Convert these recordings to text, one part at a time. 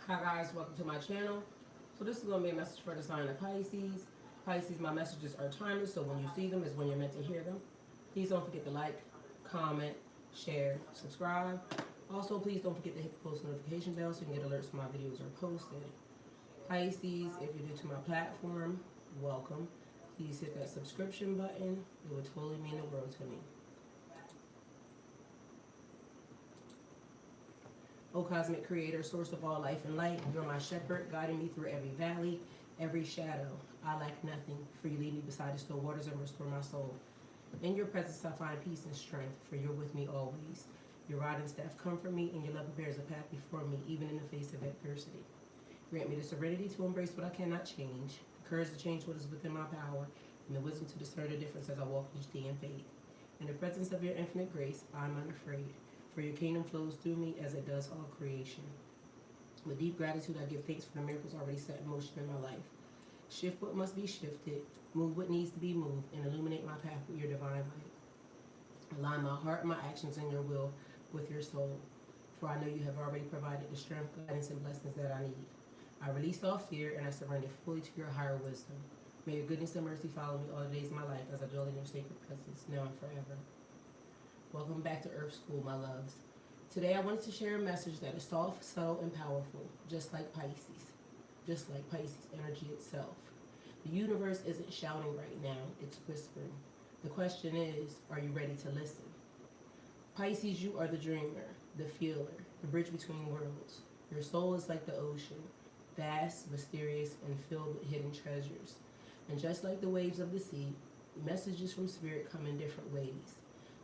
Hi guys, welcome to my channel. So this is going to be a message for the sign of Pisces. Pisces, my messages are timeless, so when you see them is when you're meant to hear them. Please don't forget to like, comment, share, subscribe. Also, please don't forget to hit the post notification bell so you can get alerts when my videos are posted. Pisces, if you're new to my platform, welcome. Please hit that subscription button. It would totally mean the world to me. O Cosmic Creator, source of all life and light, you're my shepherd, guiding me through every valley, every shadow. I lack nothing, for you lead me beside the still waters and restore my soul. In your presence I find peace and strength, for you're with me always. Your rod and staff comfort me, and your love prepares a path before me, even in the face of adversity. Grant me the serenity to embrace what I cannot change, the courage to change what is within my power, and the wisdom to discern the difference as I walk each day in faith. In the presence of your infinite grace, I am unafraid. For your kingdom flows through me as it does all creation. With deep gratitude, I give thanks for the miracles already set in motion in my life. Shift what must be shifted, move what needs to be moved, and illuminate my path with your divine light. Align my heart and my actions in your will with your soul. For I know you have already provided the strength, guidance, and blessings that I need. I release all fear and I surrender fully to your higher wisdom. May your goodness and mercy follow me all the days of my life as I dwell in your sacred presence, now and forever. Welcome back to Earth School, my loves. Today I wanted to share a message that is soft, subtle, and powerful, just like Pisces. Just like Pisces energy itself. The universe isn't shouting right now, it's whispering. The question is, are you ready to listen? Pisces, you are the dreamer, the feeler, the bridge between worlds. Your soul is like the ocean, vast, mysterious, and filled with hidden treasures. And just like the waves of the sea, messages from spirit come in different ways.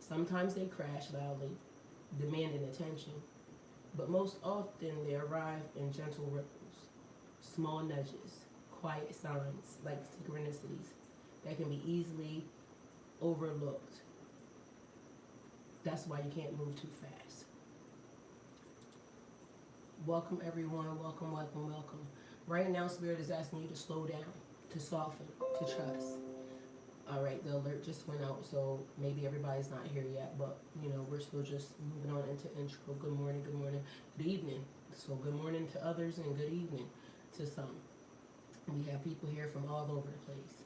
Sometimes they crash loudly, demanding attention, but most often they arrive in gentle ripples, small nudges, quiet signs like synchronicities that can be easily overlooked. That's why you can't move too fast. Welcome everyone, welcome, welcome, welcome. Right now Spirit is asking you to slow down, to soften, to trust. Alright, the alert just went out, so maybe everybody's not here yet, but you know, we're still just moving on into intro. Good morning, good evening. So good morning to others and good evening to some. We have people here from all over the place.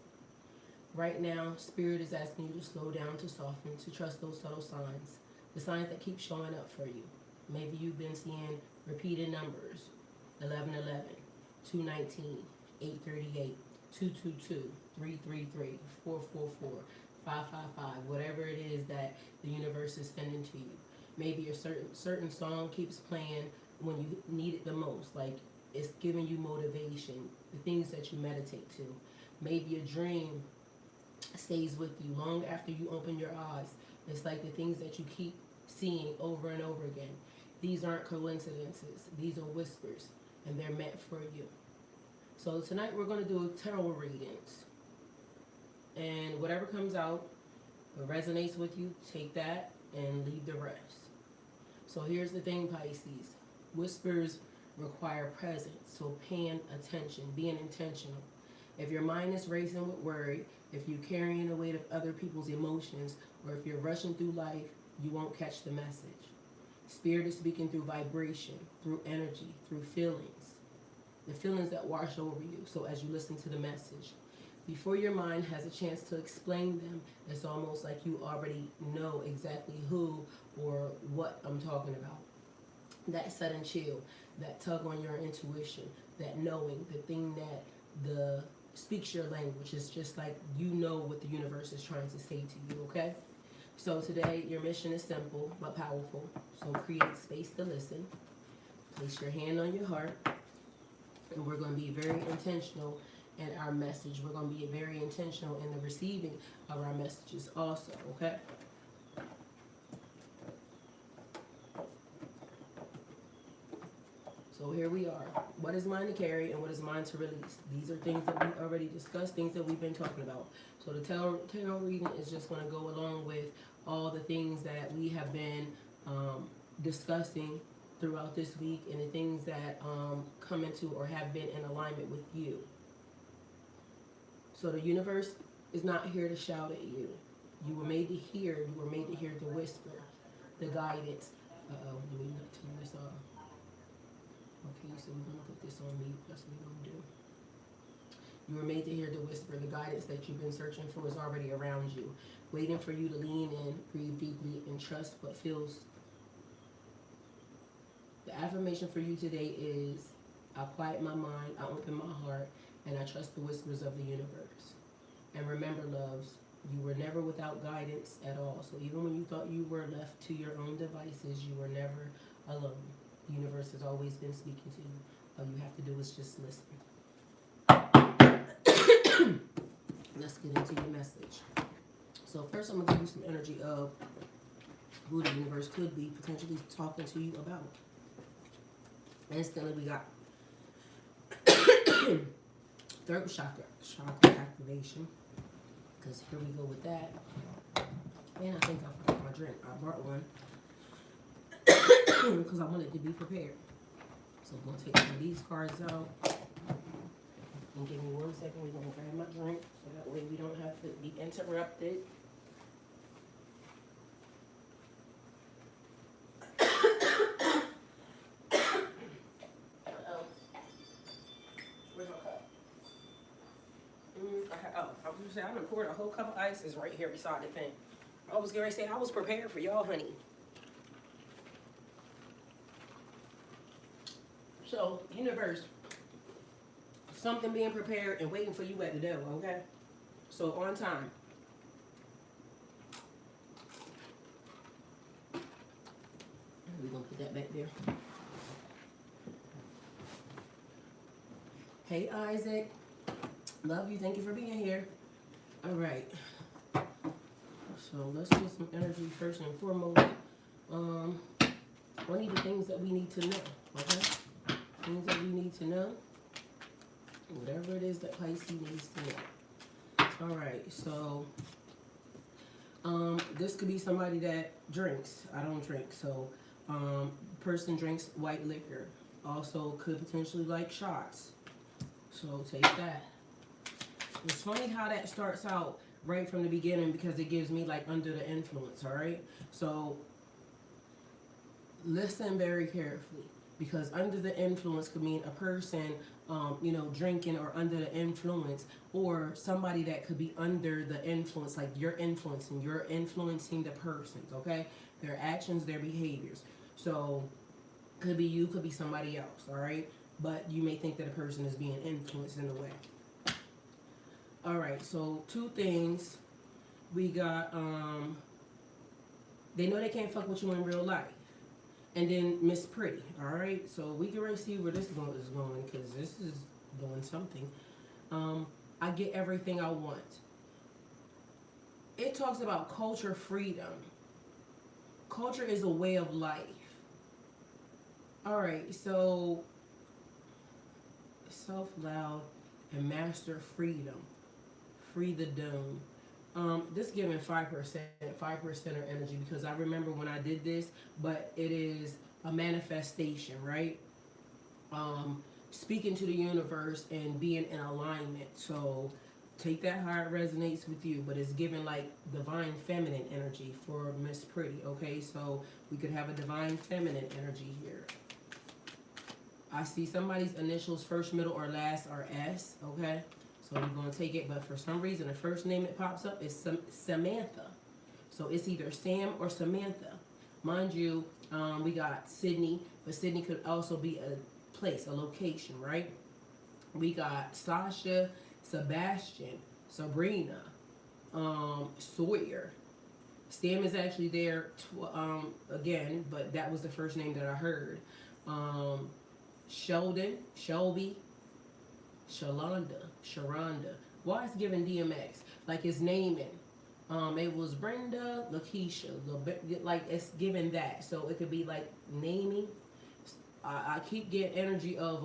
Right now, Spirit is asking you to slow down, to soften, to trust those subtle signs. The signs that keep showing up for you. Maybe you've been seeing repeated numbers. 1111, 219, 838. 222, 333, 444, 555, whatever it is that the universe is sending to you. Maybe a certain song keeps playing when you need it the most, like it's giving you motivation, the things that you meditate to. Maybe a dream stays with you long after you open your eyes. It's like the things that you keep seeing over and over again. These aren't coincidences. These are whispers, and they're meant for you. So tonight we're going to do tarot readings. And whatever comes out, what resonates with you, take that and leave the rest. So here's the thing, Pisces. Whispers require presence, so paying attention, being intentional. If your mind is racing with worry, if you're carrying the weight of other people's emotions, or if you're rushing through life, you won't catch the message. Spirit is speaking through vibration, through energy, through feelings. The feelings that wash over you. So as you listen to the message, before your mind has a chance to explain them, it's almost like you already know exactly who or what I'm talking about. That sudden chill, that tug on your intuition, that knowing, the thing that speaks your language. It's just like you know what the universe is trying to say to you, okay? So today your mission is simple but powerful. So create space to listen. Place your hand on your heart. And we're going to be very intentional in our message. We're going to be very intentional in the receiving of our messages also, okay? So here we are. What is mine to carry and what is mine to release? These are things that we already discussed, things that we've been talking about. So the tarot reading is just going to go along with all the things that we have been discussing throughout this week and the things that come into or have been in alignment with you. So the universe is not here to shout at you. You were made to hear. You were made to hear the whisper, the guidance. Let me turn this off. Okay, so we're going to put this on mute. That's what we're going to do. You were made to hear the whisper. The guidance that you've been searching for is already around you, waiting for you to lean in, breathe deeply, and trust what feels. The affirmation for you today is, I quiet my mind, I open my heart, and I trust the whispers of the universe. And remember, loves, you were never without guidance at all. So even when you thought you were left to your own devices, you were never alone. The universe has always been speaking to you. All you have to do is just listen. Let's get into your message. So first I'm going to give you some energy of who the universe could be potentially talking to you about. Instantly we got third chakra activation. Because here we go with that. And I think I forgot my drink. I brought one. Because I wanted to be prepared. So I'm going to take some of these cards out. And give me 1 second. We're going to grab my drink. So that way we don't have to be interrupted. Where's my cup? I was going to say, I done poured a whole cup of ice is right here beside the thing. I was going to say, I was prepared for y'all, honey. So, universe, something being prepared and waiting for you at the door, okay? So, on time. We're going to put that back there. Hey, Isaac. Love you. Thank you for being here. All right. So, let's get some energy first and foremost. One of the things that we need to know, okay? Things that we need to know. Whatever it is that Pisces needs to know. All right, so this could be somebody that drinks. I don't drink, so person drinks white liquor. Also could potentially like shots. So take that. It's funny how that starts out right from the beginning because it gives me like under the influence, all right? So listen very carefully. Because under the influence could mean a person, drinking or under the influence, or somebody that could be under the influence, like you're influencing the persons, okay? Their actions, their behaviors. So, could be you, could be somebody else, all right? But you may think that a person is being influenced in a way. All right, so 2 things. We got, they know they can't fuck with you in real life. And then Miss Pretty, all right? So we can already see where this is going because this is doing something. I get everything I want. It talks about culture freedom. Culture is a way of life. All right, so self-love and master freedom. Free the dome. This giving 5% or energy because I remember when I did this, but it is a manifestation, right? Speaking to the universe and being in alignment. So take that how it resonates with you, but it's giving like divine feminine energy for Miss Pretty, okay? So we could have a divine feminine energy here. I see somebody's initials, first, middle, or last are S, okay? So we're going to take it, but for some reason, the first name that pops up is Samantha. So it's either Sam or Samantha. Mind you, we got Sydney, but Sydney could also be a place, a location, right? We got Sasha, Sebastian, Sabrina, Sawyer. Sam is actually there again, but that was the first name that I heard. Sheldon, Shelby, Sharonda. Why it's giving DMX? Like it's naming. It was Brenda, Lakeisha. Like it's giving that. So it could be like naming. I keep getting energy of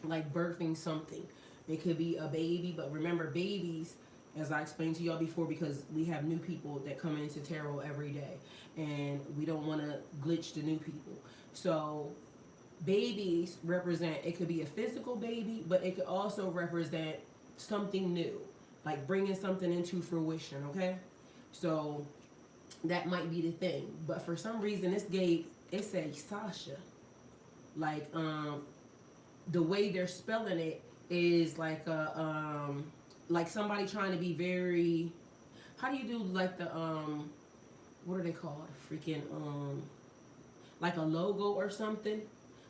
like birthing something. It could be a baby, but remember babies, as I explained to y'all before, because we have new people that come into tarot every day, and we don't want to glitch the new people. So babies represent, it could be a physical baby, but it could also represent something new, like bringing something into fruition, okay? So that might be the thing. But for some reason, this gave, it says Sasha. like the way they're spelling it is like somebody trying to be very, how do you do like the what are they called, freaking like a logo or something.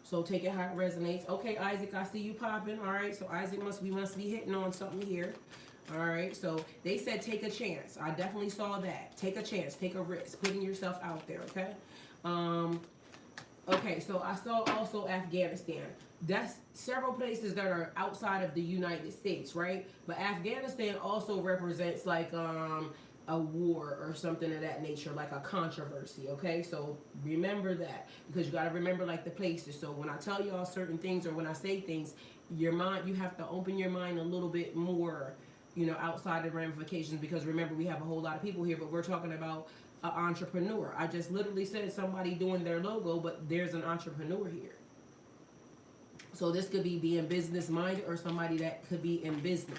So take it how it resonates. Okay, Isaac, I see you popping. All right, so Isaac must be hitting on something here. All right, so they said take a chance. I definitely saw that. Take a chance, take a risk, putting yourself out there. Okay. Okay, so I saw also Afghanistan. That's several places that are outside of the United States, right? But Afghanistan also represents like a war or something of that nature, like a controversy. Okay, so remember that, because you got to remember like the places. So when I tell y'all certain things, or when I say things, your mind, you have to open your mind a little bit more, you know, outside of ramifications, because remember we have a whole lot of people here, but we're talking about an entrepreneur. I just literally said somebody doing their logo, but there's an entrepreneur here. So this could be being business minded, or somebody that could be in business.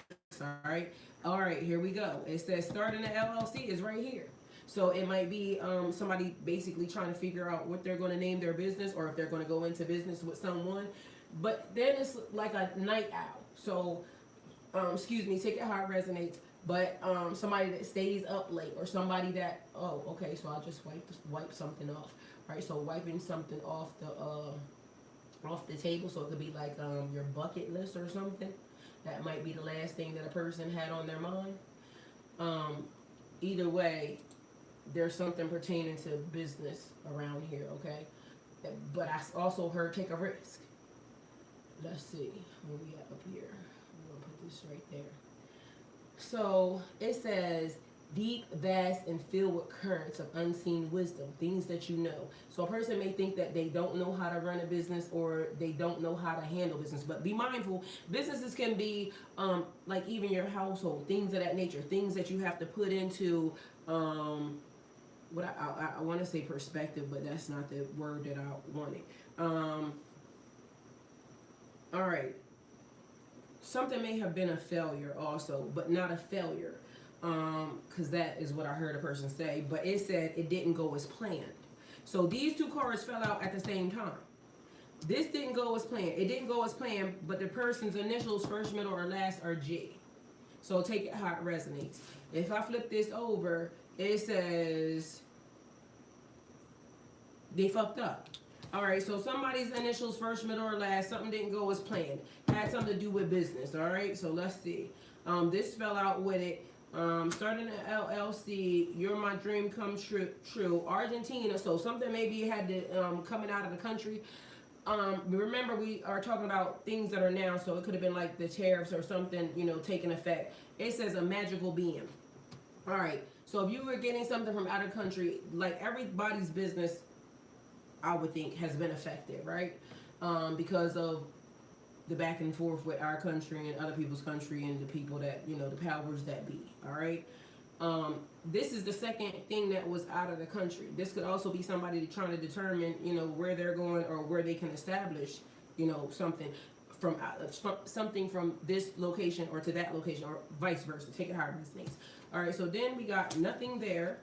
All right, here we go. It says starting an LLC is right here. So it might be somebody basically trying to figure out what they're going to name their business, or if they're going to go into business with someone. But then it's like a night owl. So excuse me, take it how it resonates. But somebody that stays up late, or somebody that, oh, okay, so I'll just wipe something off. All right, so wiping something off the table, so it could be like your bucket list or something. That might be the last thing that a person had on their mind. Either way, there's something pertaining to business around here, okay? But I also heard take a risk. Let's see, where we at up here? I'm gonna put this right there. So it says deep, vast, and filled with currents of unseen wisdom, things that you know. So a person may think that they don't know how to run a business, or they don't know how to handle business. But be mindful, businesses can be like even your household, things of that nature, things that you have to put into what I want to say perspective, but that's not the word that I wanted. All right. Something may have been a failure also, but not a failure. Because that is what I heard a person say. But it said it didn't go as planned. So these two cards fell out at the same time. This didn't go as planned. It didn't go as planned, but the person's initials, first, middle, or last, are G. So take it how it resonates. If I flip this over, it says they fucked up. All right, so somebody's initials, first, middle, or last, something didn't go as planned. Had something to do with business, all right? So let's see. This fell out with it. Starting an LLC, you're my dream come true. Argentina, so something maybe had to, coming out of the country. Remember, we are talking about things that are now, so it could have been like the tariffs or something, you know, taking effect. It says a magical being. All right, so if you were getting something from out of country, like everybody's business, I would think, has been affected, right? Because of the back and forth with our country and other people's country, and the people that, you know, the powers that be, all right? This is the second thing that was out of the country. This could also be somebody trying to determine, you know, where they're going, or where they can establish, you know, something from this location or to that location, or vice versa. Take it how it resonates. All right, so then we got nothing there.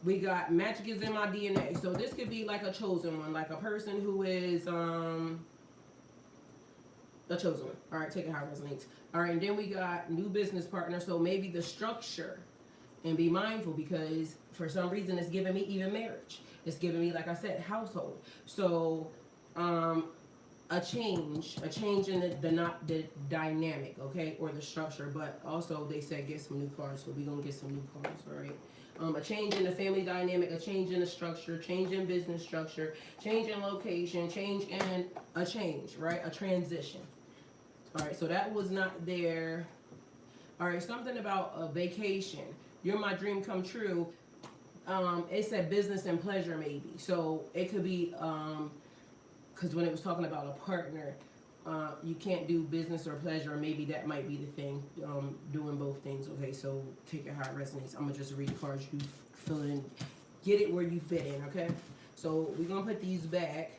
We got magic is in my DNA. So this could be like a chosen one, like a person who is a chosen one. All right, take it how it resonates. All right, and then we got new business partner. So maybe the structure, and be mindful, because for some reason it's giving me even marriage. It's giving me, like I said, household. So a change in the dynamic, okay, or the structure. But also they said get some new cards, so we're gonna get some new cards, all right. A change in the family dynamic, a change in the structure, change in business structure, change in location, change in a change, right? A transition. All right, so that was not there. All right, something about a vacation. You're my dream come true. It said business and pleasure maybe. So it could be, because when it was talking about a partner, you can't do business or pleasure, or maybe that might be the thing, doing both things. Okay, so take it how it resonates. I'm gonna just read the cards, you fill in, get it where you fit in, okay? So we're gonna put these back.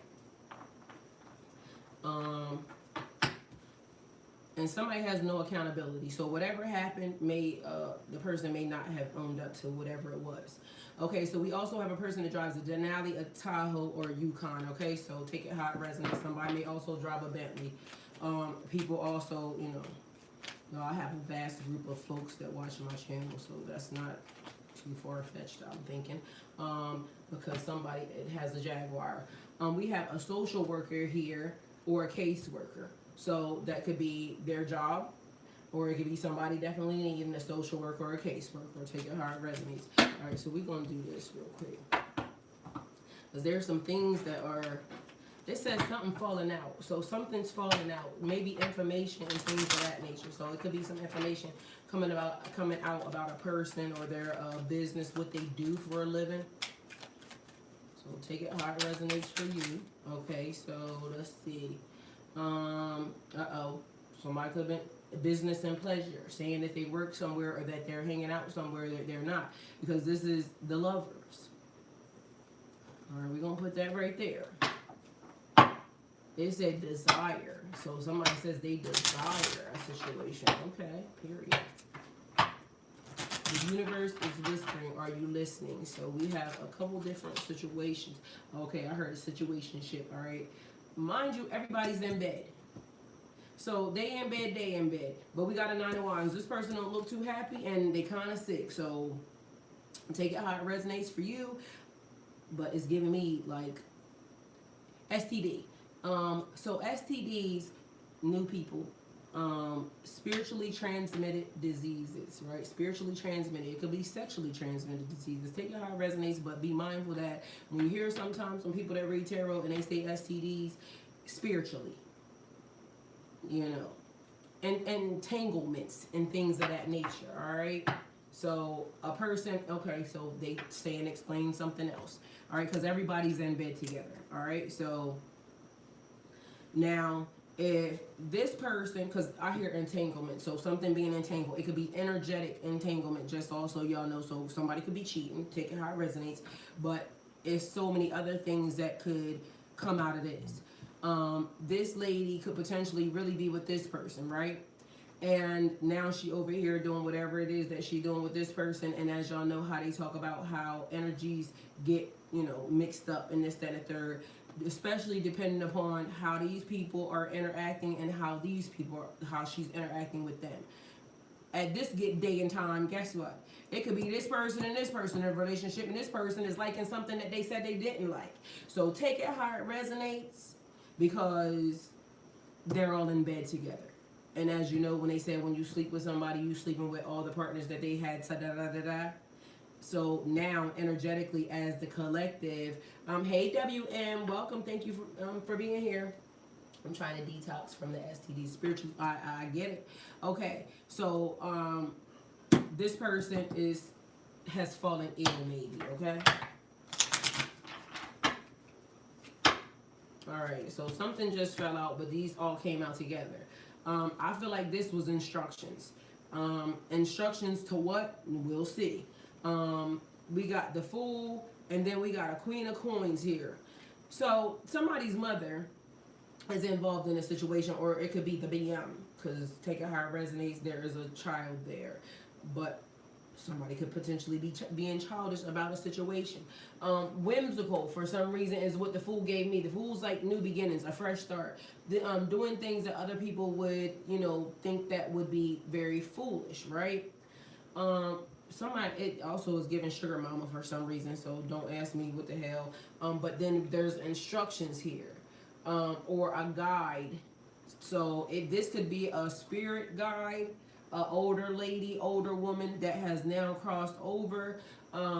And somebody has no accountability. So whatever happened, the person may not have owned up to whatever it was. Okay, so we also have a person that drives a Denali, a Tahoe, or a Yukon. Okay, so take it how it resonates. Somebody may also drive a Bentley. People also, I have a vast group of folks that watch my channel, so that's not too far-fetched, I'm thinking. Because somebody it has a Jaguar. We have a social worker here or a caseworker. So that could be their job, or it could be somebody definitely needing a social worker or a caseworker. Take it how it resonates. All right, so we're going to do this real quick. Because there's some things that are, it says something falling out. So something's falling out. Maybe information and things of that nature. So it could be some information coming out about a person or their business, what they do for a living. So take it how it resonates for you. Okay, so let's see. Somebody could have been business and pleasure, saying that they work somewhere or that they're hanging out somewhere that they're not, because this is the Lovers. All right, we're gonna put that right there. It said desire, so somebody says they desire a situation. Okay, period. The universe is whispering, are you listening? So we have a couple different situations. Okay, I heard a situationship. All right, mind you, everybody's in bed. So they in bed, but we got a 9 of Wands. This person don't look too happy and they kind of sick. So take it how it resonates for you, but it's giving me like STD. So STDs, new people, spiritually transmitted diseases, right? Spiritually transmitted. It could be sexually transmitted diseases. Take it how it resonates, but be mindful that when you hear sometimes from people that read tarot and they say STDs, spiritually, and entanglements and things of that nature. All right, so a person, okay, so they say and explain something else. All right, because everybody's in bed together. All right, so now if this person, because I hear entanglement, so something being entangled, it could be energetic entanglement, just also y'all know. So somebody could be cheating, take it how it resonates, but it's so many other things that could come out of this. This lady could potentially really be with this person, right? And now she over here doing whatever it is that she doing with this person. And as y'all know how they talk about how energies get, mixed up in this, that, and the third, especially depending upon how these people are interacting and how these people how she's interacting with them. At this day and time, guess what? It could be this person and this person in a relationship, and this person is liking something that they said they didn't like. So take it how it resonates, because they're all in bed together. And as you know, when they said when you sleep with somebody, you sleeping with all the partners that they had, da-da-da-da-da. So now, energetically, as the collective, hey WM, welcome, thank you for being here. I'm trying to detox from the STD spiritual. I get it. Okay, so this person has fallen ill, maybe. Okay. All right, so something just fell out, but these all came out together. I feel like this was instructions. Instructions to what? We'll see. We got the Fool, and then we got a Queen of Coins here. So somebody's mother is involved in a situation, or it could be the BM, because take it how it resonates, there is a child there. But somebody could potentially be being childish about a situation. Whimsical, for some reason, is what the Fool gave me. The Fool's like new beginnings, a fresh start. Doing things that other people would, think that would be very foolish, right? Somebody, it also is giving sugar mama for some reason, so don't ask me what the hell. But then there's instructions here, or a guide. So this could be a spirit guide, an older lady, older woman that has now crossed over.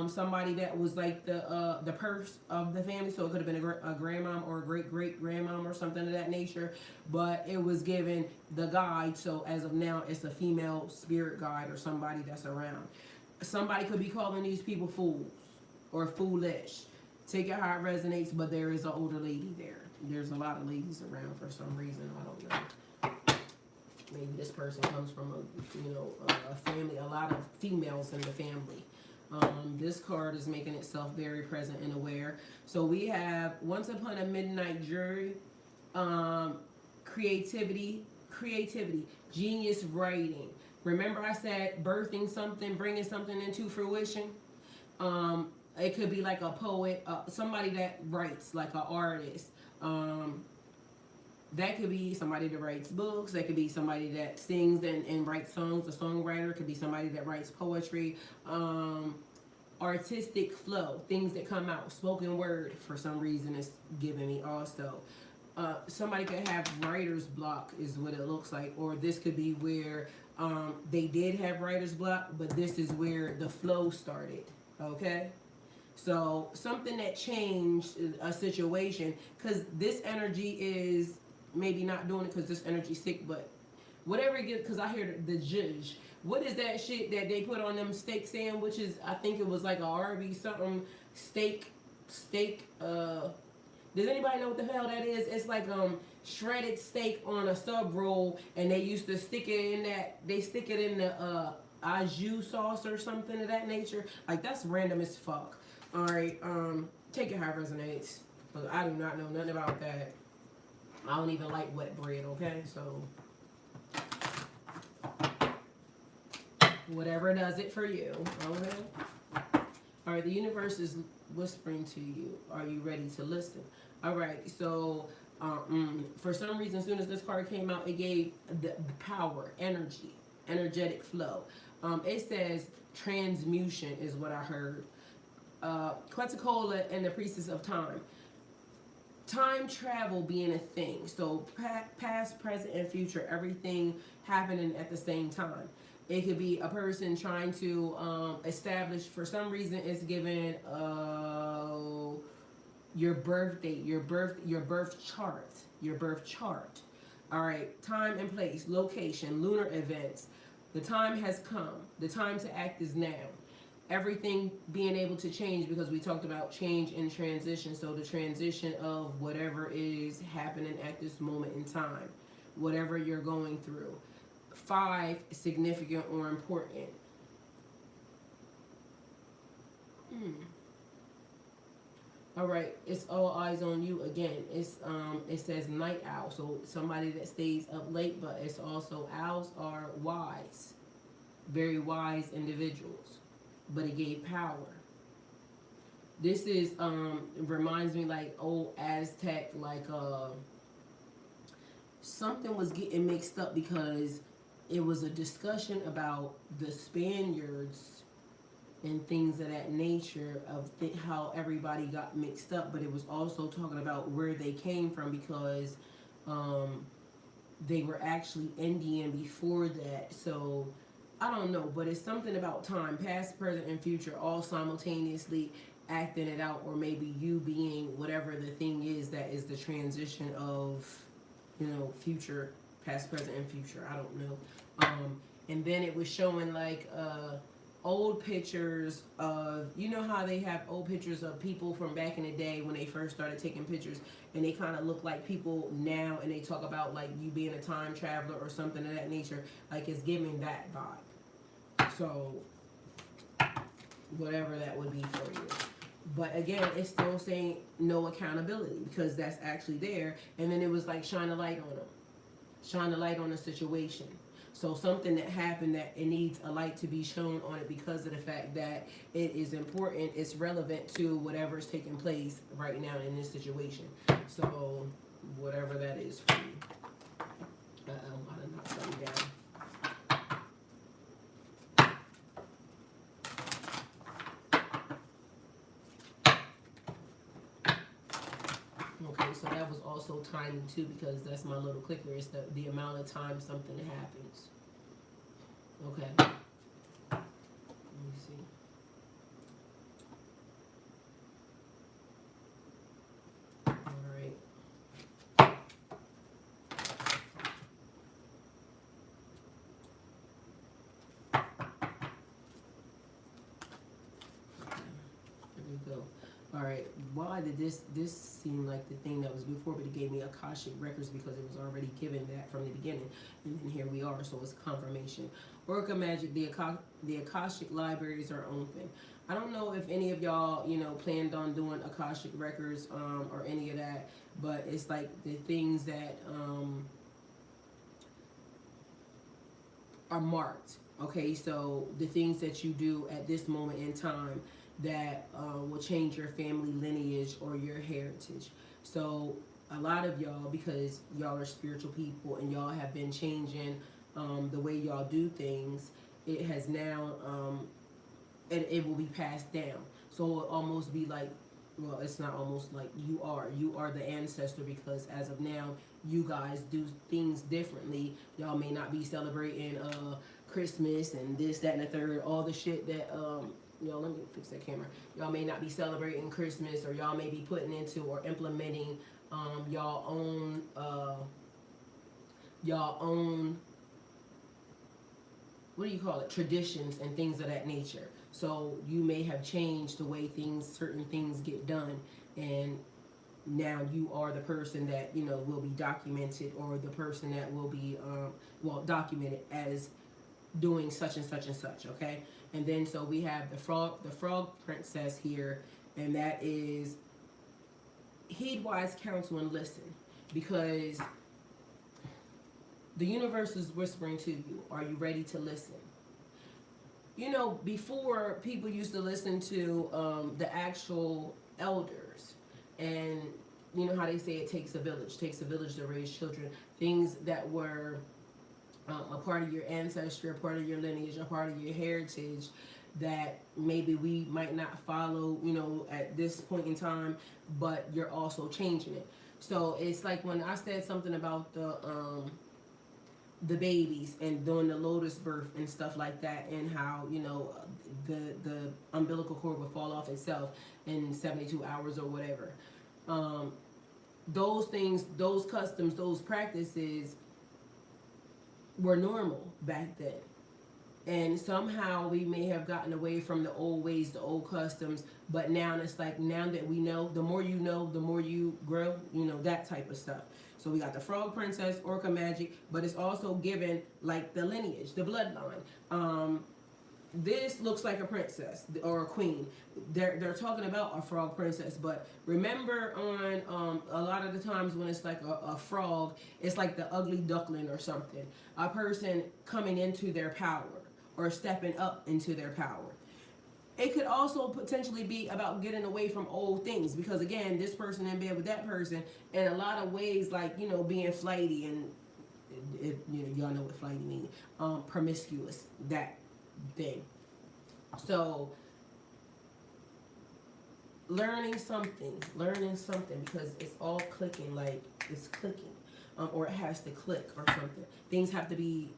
Somebody that was like the purse of the family, so it could have been a grandmom or a great-great-grandmom or something of that nature, but it was given the guide, so as of now, it's a female spirit guide or somebody that's around. Somebody could be calling these people fools or foolish. Take it how it resonates, but there is an older lady there. There's a lot of ladies around for some reason, I don't know. Maybe this person comes from a family, a lot of females in the family. This card is making itself very present and aware. So we have Once Upon a Midnight Jury, creativity, genius writing. Remember I said birthing something, bringing something into fruition? It could be like a poet, somebody that writes, like an artist. That could be somebody that writes books. That could be somebody that sings and writes songs. A songwriter. It could be somebody that writes poetry. Artistic flow, things that come out. Spoken word, for some reason, is giving me also. Somebody could have writer's block, is what it looks like. Or this could be where they did have writer's block, but this is where the flow started. Okay? So something that changed a situation, because this energy is maybe not doing it because this energy's sick, but whatever it gets, because I hear the judge. What is that shit that they put on them steak sandwiches? I think it was like a Arby's something steak. Does anybody know what the hell that is? It's like shredded steak on a sub roll, and they used to stick it in that. They stick it in the au jus sauce or something of that nature. Like, that's random as fuck. All right, take it how it resonates. I do not know nothing about that. I don't even like wet bread. Okay, so whatever does it for you. Okay. All right, the universe is whispering to you. Are you ready to listen? All right, so for some reason, as soon as this card came out, it gave the power, energy, energetic flow. It says transmutation is what I heard. Quetzalcoatl and the Priestess of Time. Time travel being a thing. So past, present, and future, everything happening at the same time. It could be a person trying to establish, for some reason, it's given your birth date, your birth chart. All right, time and place, location, lunar events. The time has come. The time to act is now. Everything being able to change, because we talked about change and transition. So the transition of whatever is happening at this moment in time, whatever you're going through. 5, significant or important. All right, it's all eyes on you again. It's it says night owl, so somebody that stays up late, but it's also owls are wise, very wise individuals. But it gave power. This is reminds me like old Aztec, like something was getting mixed up because it was a discussion about the Spaniards and things of that nature of how everybody got mixed up, but it was also talking about where they came from, because they were actually Indian before that. So I don't know, but it's something about time, past, present, and future, all simultaneously acting it out, or maybe you being whatever the thing is that is the transition of, you know, future, past, present, and future. I don't know. And then it was showing like old pictures of, you know how they have old pictures of people from back in the day when they first started taking pictures, and they kind of look like people now, and they talk about like you being a time traveler or something of that nature. Like, it's giving that vibe. So whatever that would be for you. But again, it's still saying no accountability, because that's actually there. And then it was like shine a light on them. Shine a light on the situation. So something that happened that it needs a light to be shown on it, because of the fact that it is important, it's relevant to whatever's taking place right now in this situation. So whatever that is for you. Uh-oh, I done knocked something down. Okay, so that was also timing too, because that's my little clicker. It's the amount of time something happens. Okay. Let me see. All right. There we go. All right, why did this seem like the thing that was before, but it gave me Akashic Records, because it was already given that from the beginning, and then here we are, so it's confirmation. Orca Magic, the Akashic libraries are open. I don't know if any of y'all, you know, planned on doing Akashic Records or any of that, but it's like the things that are marked. Okay, so the things that you do at this moment in time, that will change your family lineage or your heritage. So a lot of y'all, because y'all are spiritual people and y'all have been changing the way y'all do things, it has now and it will be passed down. So it will almost be like, well, it's not almost like you are the ancestor, because as of now you guys do things differently. Y'all may not be celebrating Christmas and this, that, and the third, all the shit that y'all, let me fix that camera. Y'all may not be celebrating Christmas, or y'all may be putting into or implementing y'all own what do you call it, traditions and things of that nature. So you may have changed the way certain things get done, and now you are the person that will be documented, or the person that will be documented as doing such and such and such. Okay, and then so we have the frog princess here, and that is heed wise counsel and listen, because the universe is whispering to you. Are you ready to listen? Before, people used to listen to the actual elders, and you know how they say it takes a village. It takes a village to raise children. Things that were a part of your ancestry, a part of your lineage, a part of your heritage, that maybe we might not follow, at this point in time, but you're also changing it. So it's like when I said something about the babies and doing the lotus birth and stuff like that, and how the umbilical cord would fall off itself in 72 hours or whatever. Those things, those customs, those practices were normal back then. And somehow we may have gotten away from the old ways, the old customs, but now it's like, now that we know, the more you know, the more you grow, that type of stuff. So we got the frog princess, orca magic, but it's also given like the lineage, the bloodline. This looks like a princess or a queen. They're talking about a frog princess, but remember on a lot of the times when it's like a frog, it's like the ugly duckling or something. A person coming into their power or stepping up into their power. It could also potentially be about getting away from old things, because again, this person in bed with that person, in a lot of ways, like being flighty, and y'all know what flighty means, promiscuous, that thing. So learning something, because it's all clicking, like it's clicking, or it has to click or something. Things have to be,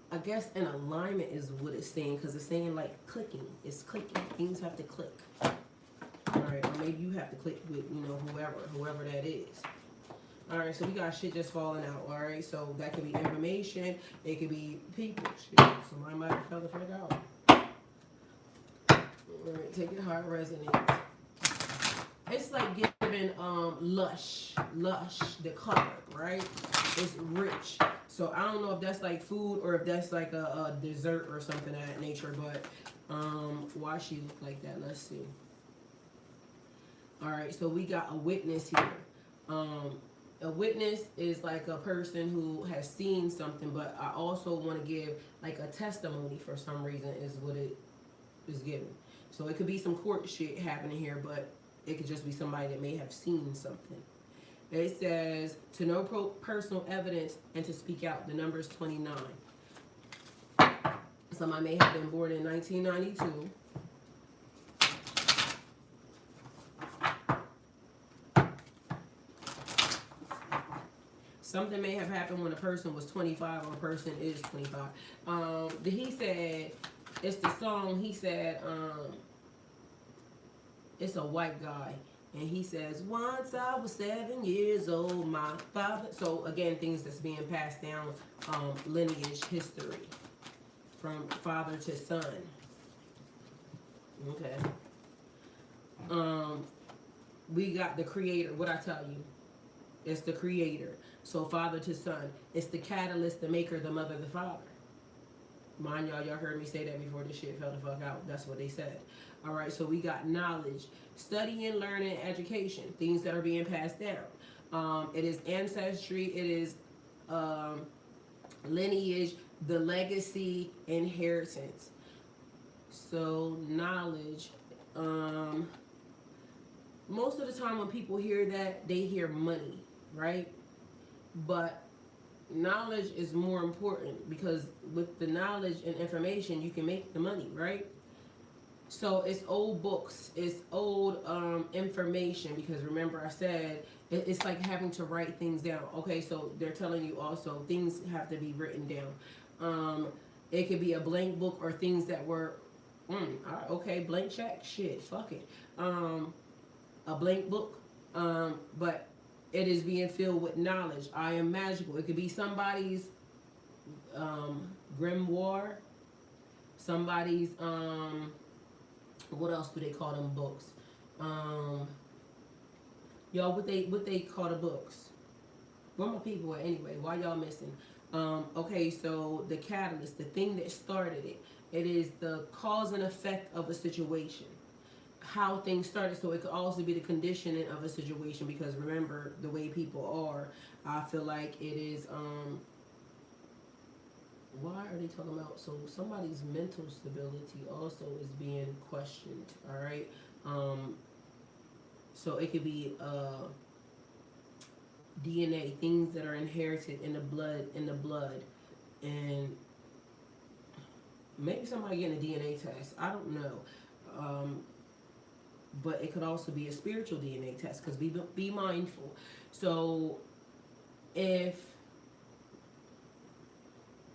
I guess, in alignment is what it's saying, because it's saying like clicking. It's clicking. Things have to click. All right, or maybe you have to click with whoever that is. All right, so we got shit just falling out. All right, so that could be information. It could be people. Shit, somebody might have fell the fuck out. All right, take it how it resonates. It's like giving lush, the color, right? It's rich. So I don't know if that's like food or if that's like a dessert or something of that nature, but why she look like that? Let's see. All right, so we got a witness here. A witness is like a person who has seen something, but I also want to give like a testimony for some reason is what it is given. So it could be some court shit happening here, but it could just be somebody that may have seen something. It says to know personal evidence and to speak out. The number is 29. Somebody may have been born in 1992. Something may have happened when a person was 25 or a person is 25. He said, it's the song, he said, it's a white guy. And he says, once I was 7 years old, my father. So again, things that's being passed down, lineage, history, from father to son. Okay. We got the creator. What I tell you, it's the creator. So father to son. It's the catalyst, the maker, the mother, the father. Mind y'all heard me say that before this shit fell the fuck out. That's what they said. All right, so we got knowledge, studying, learning, education, things that are being passed down. It is ancestry. It is lineage, the legacy, inheritance. So knowledge. Most of the time when people hear that, they hear money, right? But knowledge is more important because with the knowledge and information, you can make the money, right? So it's old books, it's old information because remember I said it's like having to write things down. Okay, so they're telling you also things have to be written down. It could be a blank book or things that were, okay, blank check, shit, fuck it. A blank book, but it is being filled with knowledge. I am magical. It could be somebody's grimoire, somebody's what else do they call them books? Y'all, what they call the books? Where my people at anyway? Why y'all missing? Okay, so the catalyst, the thing that started it, it is the cause and effect of a situation. How things started, so it could also be the conditioning of a situation because remember the way people are. I feel like it is why are they talking about, so somebody's mental stability also is being questioned, all right? So it could be DNA, things that are inherited in the blood, and maybe somebody getting a DNA test, I don't know. But it could also be a spiritual DNA test because be mindful. So if,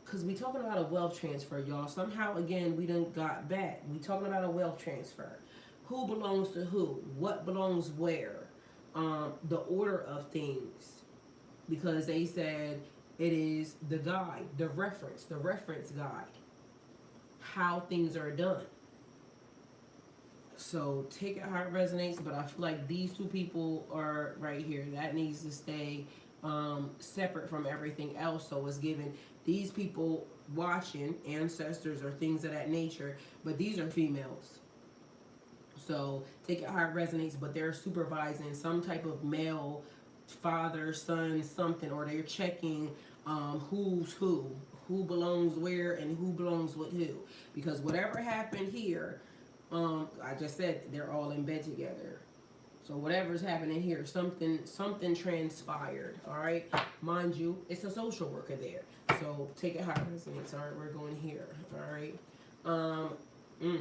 because we talking about a wealth transfer, y'all. Somehow, again, we done got back. We talking about a wealth transfer. Who belongs to who? What belongs where? The order of things. Because they said it is the guide, the reference guide. How things are done. So take it how it resonates, but I feel like these two people are right here. That needs to stay separate from everything else. So it's given these people watching, ancestors or things of that nature, but these are females. So take it how it resonates, but they're supervising some type of male, father, son, something, or they're checking who's who belongs where, and who belongs with who. Because whatever happened here, I just said they're all in bed together. So whatever's happening here, something transpired. All right, mind you, it's a social worker there. So take it how it resonates. All right, we're going here. All right.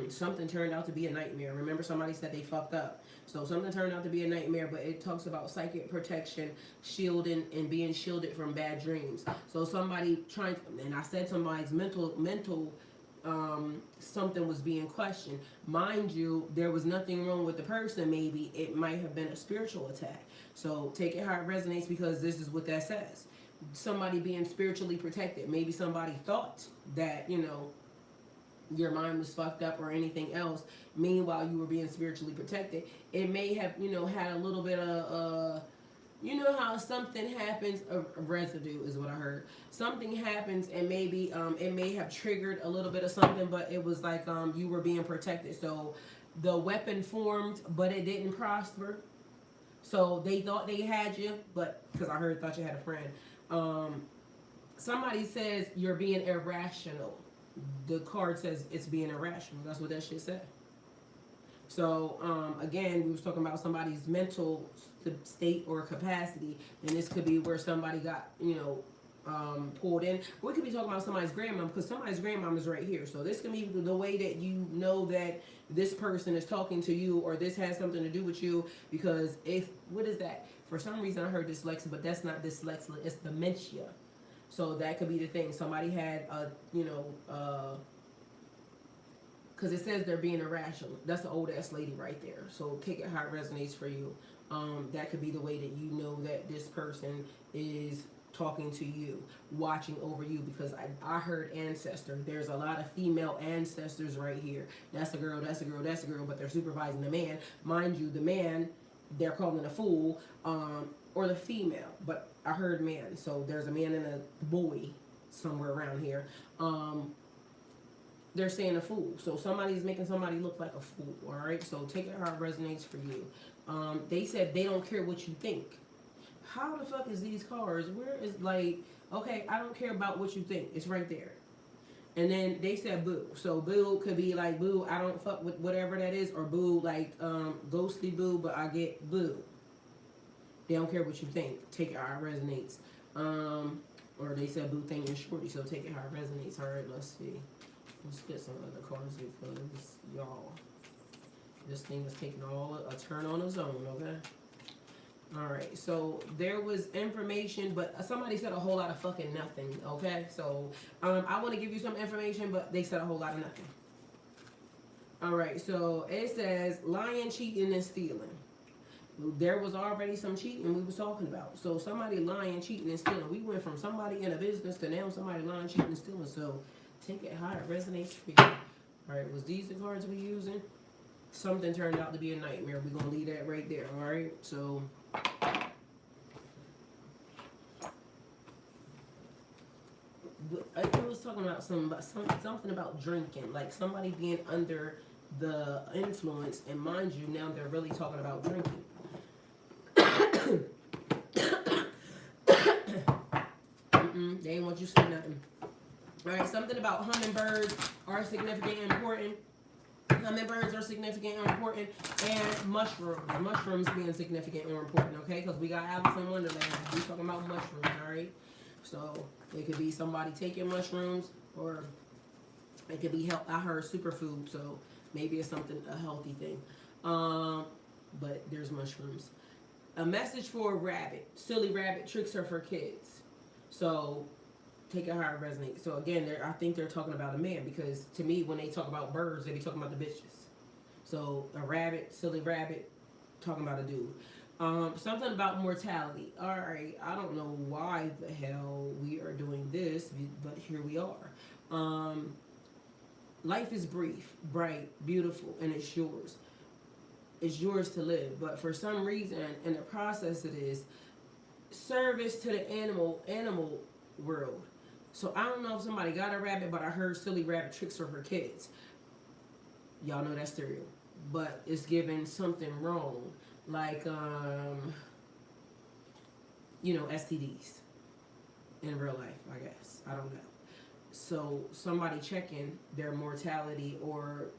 Something turned out to be a nightmare. Remember, somebody said they fucked up. So something turned out to be a nightmare, but it talks about psychic protection, shielding, and being shielded from bad dreams. So somebody trying, and I said somebody's mental something was being questioned. Mind you, there was nothing wrong with the person. Maybe it might have been a spiritual attack. So take it how it resonates because this is what that says. Somebody being spiritually protected. Maybe somebody thought that, your mind was fucked up or anything else. Meanwhile, you were being spiritually protected. It may have, had a little bit of you know how something happens, a residue is what I heard. Something happens and maybe it may have triggered a little bit of something, but it was like you were being protected. So the weapon formed, but it didn't prosper. So they thought they had you, but because I thought you had a friend. Somebody says you're being irrational. The card says it's being irrational. That's what that shit said. So again, we was talking about somebody's mental state or capacity, and this could be where somebody got pulled in. We could be talking about somebody's grandmom because somebody's grandmom is right here. So this can be the way that you know that this person is talking to you, or this has something to do with you. Because what is that? For some reason I heard dyslexia, but that's not dyslexia. It's dementia. So that could be the thing. Somebody had because it says they're being irrational. That's an old ass lady right there. So take it how it resonates for you. That could be the way that you know that this person is talking to you, watching over you, because I heard ancestor. There's a lot of female ancestors right here. That's a girl, that's a girl, that's a girl, but they're supervising the man. Mind you, the man, they're calling a fool, or the female, but I heard man. So there's a man and a boy somewhere around here. They're saying a fool. So somebody's making somebody look like a fool, all right? So take it how it resonates for you. They said they don't care what you think. How the fuck is these cards? Where is, okay, I don't care about what you think. It's right there. And then they said boo. So boo could be like boo, I don't fuck with whatever that is, or boo like ghostly boo, but I get boo. They don't care what you think. Take it how it resonates. Or they said boo thing is shorty, so take it how it resonates. Alright, let's see. Let's get some other cards because y'all, this thing is taking all a turn on its own, okay? Alright, so there was information, but somebody said a whole lot of fucking nothing, okay? So, I want to give you some information, but they said a whole lot of nothing. Alright, so it says lying, cheating, and stealing. There was already some cheating we was talking about. So somebody lying, cheating, and stealing. We went from somebody in a business to now somebody lying, cheating, and stealing. So take it how it resonates for you. Alright, was these the cards we using? Something turned out to be a nightmare. We're going to leave that right there, alright? So I was talking about something about drinking, like somebody being under the influence, and mind you, now they're really talking about drinking. They ain't want you to say nothing. Alright, something about hummingbirds are significant and important. Hummingbirds are significant and important, and mushrooms being significant and important, okay? Because we got Alice in Wonderland. We talking about mushrooms, alright? So it could be somebody taking mushrooms, or it could be I heard superfood, so maybe it's something a healthy thing. But there's mushrooms. A message for a rabbit. Silly rabbit tricks her for kids. So take it how it resonates. So again, I think they're talking about a man, because to me, when they talk about birds, they be talking about the bitches. So a rabbit, silly rabbit, talking about a dude. Something about mortality. Alright, I don't know why the hell we are doing this, but here we are. Life is brief, bright, beautiful, and it's yours. It's yours to live. But for some reason, in the process it is service to the animal world. So I don't know if somebody got a rabbit, but I heard silly rabbit tricks for her kids. Y'all know that's cereal. But it's giving something wrong. Like, STDs. In real life, I guess. I don't know. So somebody checking their mortality, or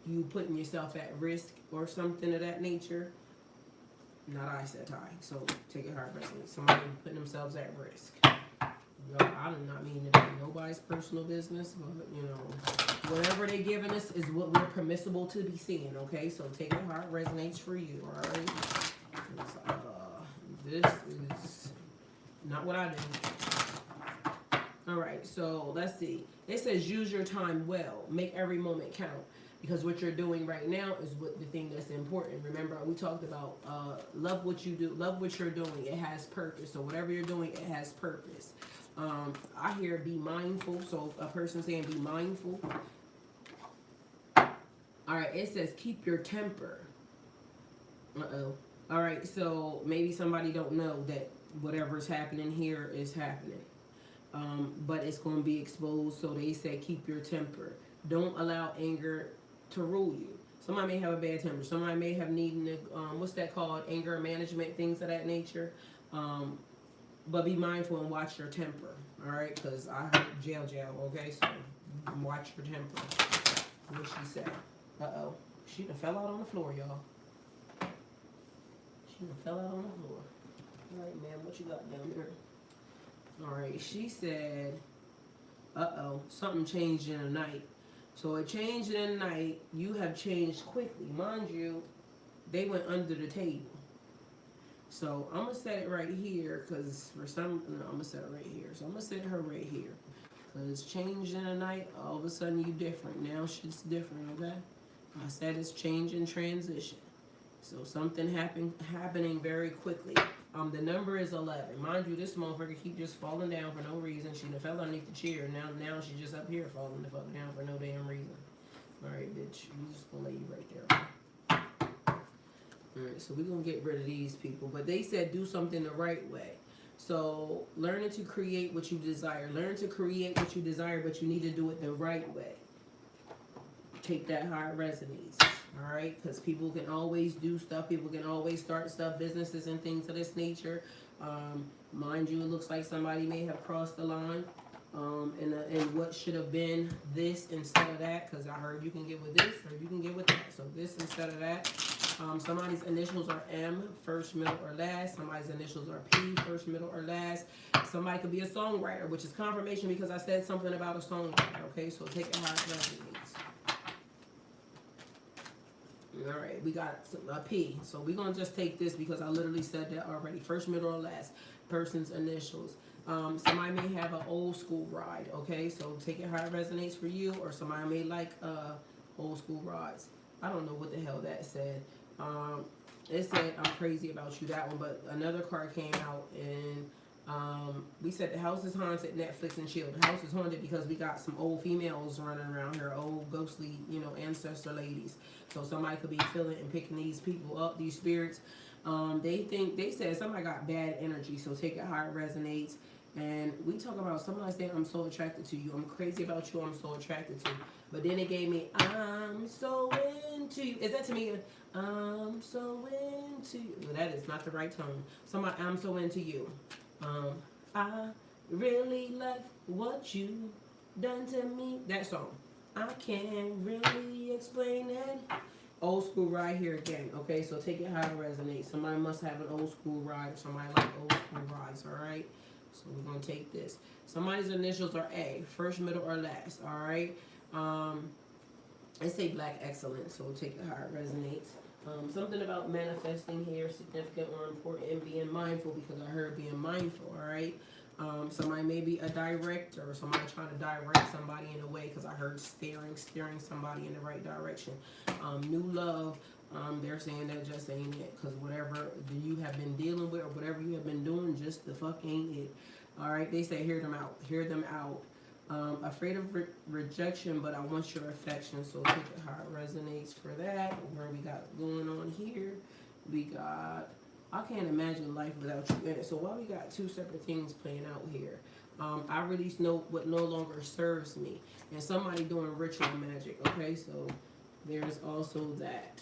you putting yourself at risk or something of that nature. Not I said I. So take it hard, resonates. Somebody putting themselves at risk. I do not mean to be nobody's personal business, but whatever they giving us is what we're permissible to be seeing. Okay, so take it how it resonates for you. All right. This is not what I do. All right, so let's see. It says use your time well. Make every moment count. Because what you're doing right now is what the thing that's important. Remember, we talked about love what you do, love what you're doing. It has purpose. So whatever you're doing, it has purpose. I hear be mindful. So a person saying be mindful. All right, it says keep your temper. All right, so maybe somebody don't know that whatever's happening here is happening. But it's going to be exposed. So they say keep your temper. Don't allow anger to rule you. Somebody may have a bad temper. Somebody may have needing to, what's that called? Anger management, things of that nature. But be mindful and watch your temper. All right, because I heard jail. Okay, so watch your temper. What she said? She done fell out on the floor, y'all. She done fell out on the floor. All right, ma'am, what you got down there? All right, she said, something changed in the night. So it changed in the night. You have changed quickly. Mind you, they went under the table. So I'm going to set it right here because I'm going to set it right here. So I'm going to set her right here. Because changed in the night, all of a sudden you different. Now shit's different, okay? I said it's change and transition. So something happening very quickly. The number is 11. Mind you, this motherfucker keep just falling down for no reason. She done fell underneath the chair. Now she just up here falling the fuck down for no damn reason. Alright, bitch. We just gonna lay you right there. Alright, so we're gonna get rid of these people. But they said do something the right way. So learning to create what you desire. Learn to create what you desire, but you need to do it the right way. Take that how it resonates. Alright, because people can always do stuff. People can always start stuff, businesses and things of this nature. Mind you, it looks like somebody may have crossed the line. And what should have been this instead of that, because I heard you can get with this or you can get with that. So this instead of that. Somebody's initials are M, first, middle, or last. Somebody's initials are P, first, middle, or last. Somebody could be a songwriter, which is confirmation because I said something about a songwriter. Okay, so take it how it resonates. All right, we got a P. So we're going to just take this because I literally said that already. First, middle, or last. Person's initials. Somebody may have an old school ride. Okay, so take it how it resonates for you. Or somebody may like old school rides. I don't know what the hell that said. It said I'm crazy about you, that one. But another card came out and we said the house is haunted, Netflix and chill. The house is haunted because we got some old females running around here, old ghostly, you know, ancestor ladies. So somebody could be feeling and picking these people up, these spirits. They said somebody got bad energy, so take it how it resonates. And we talk about somebody saying, I'm so attracted to you. I'm crazy about you. I'm so attracted to you. But then it gave me, I'm so into you. Is that to me? I'm so into you. Well, that is not the right tone. Somebody, I'm so into you. I really like what you done to me. That song. I can't really explain it. Old school ride here again. Okay, so take it how it resonates. Somebody must have an old school ride. Or somebody like old school rides. All right. So we're going to take this. Somebody's initials are A. First, middle, or last. All right. I say black excellence. So we'll take it how it resonates. Something about manifesting here, significant or important, and being mindful, because I heard being mindful, all right? Somebody may be a director, or somebody trying to direct somebody in a way, because I heard steering somebody in the right direction. New love, they're saying that just ain't it, because whatever you have been dealing with or whatever you have been doing, just the fuck ain't it. All right, they say hear them out, hear them out. Afraid of rejection, but I want your affection. So take it how it resonates for that. Where we got going on here, we got I can't imagine life without you in it. So why we got two separate things playing out here? I release what no longer serves me, and somebody doing ritual magic. Okay, so there's also that.